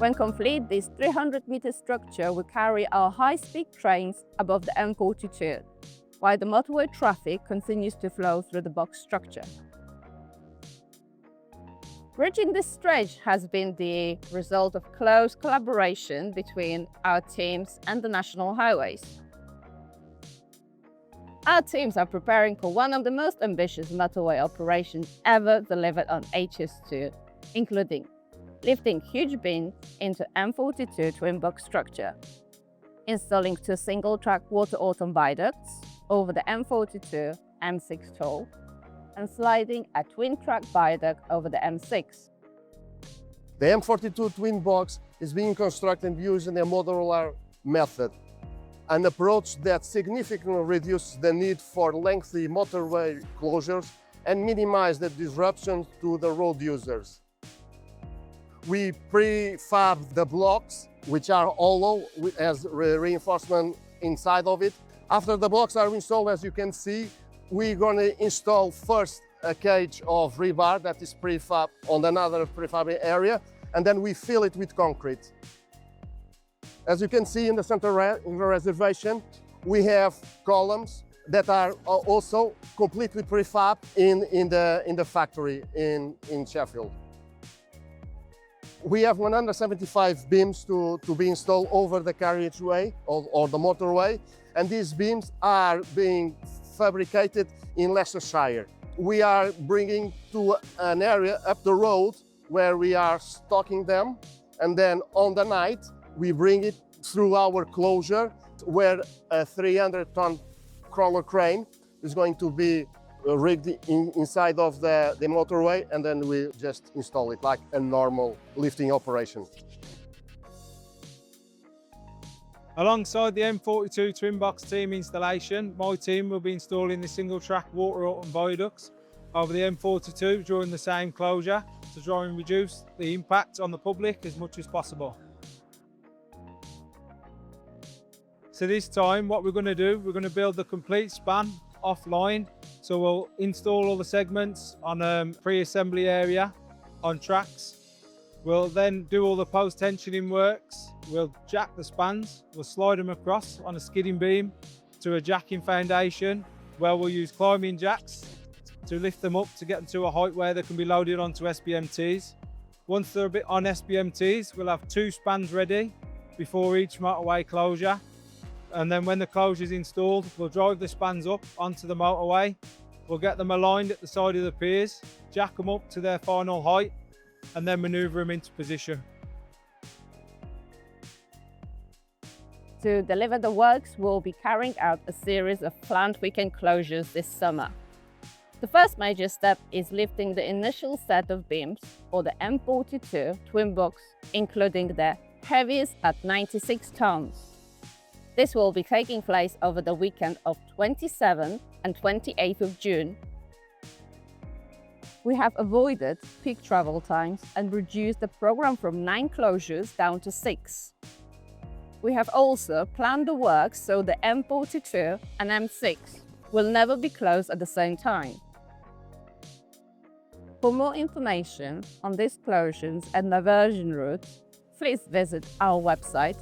When complete, this 300-metre structure will carry our high-speed trains above the M42, while the motorway traffic continues to flow through the box structure. Bridging this stretch has been the result of close collaboration between our teams and the National Highways. Our teams are preparing for one of the most ambitious motorway operations ever delivered on HS2, including lifting huge beams into M42 twin box structure, installing 2 single-track Water Orton viaducts over the M42 M6 toll, and sliding a twin-track viaduct over the M6. The M42 twin box is being constructed using a modular method, an approach that significantly reduces the need for lengthy motorway closures and minimizes the disruption to the road users. We prefab the blocks, which are hollow, as reinforcement inside of it. After the blocks are installed, as you can see, we're going to install first a cage of rebar that is prefab on another prefab area, and then we fill it with concrete. As you can see in the center reservation, we have columns that are also completely prefab in the factory in Sheffield. We have 175 beams to be installed over the carriageway or the motorway, and these beams are being fabricated in Leicestershire. We are bringing to an area up the road where we are stocking them, and then on the night we bring it through our closure where a 300-ton crawler crane is going to be rigged inside of the motorway, and then we just install it like a normal lifting operation. Alongside the M42 twin box team installation, my team will be installing the single track Water Orton viaducts over the M42 during the same closure to try and reduce the impact on the public as much as possible. So this time what we're going to do, we're going to build the complete span offline. So we'll install all the segments on a pre-assembly area on tracks. We'll then do all the post-tensioning works. We'll jack the spans, we'll slide them across on a skidding beam to a jacking foundation where we'll use climbing jacks to lift them up to get them to a height where they can be loaded onto SBMTs. Once they're a bit on SBMTs, we'll have 2 spans ready before each motorway closure. And then when the closure is installed, we'll drive the spans up onto the motorway. We'll get them aligned at the side of the piers, jack them up to their final height, and then manoeuvre them into position. To deliver the works, we'll be carrying out a series of planned weekend closures this summer. The first major step is lifting the initial set of beams, or the M42 twin box, including the heaviest at 96 tons. This will be taking place over the weekend of 27th and 28th of June. We have avoided peak travel times and reduced the program from 9 closures down to 6. We have also planned the works so the M42 and M6 will never be closed at the same time. For more information on these closures and diversion routes, please visit our website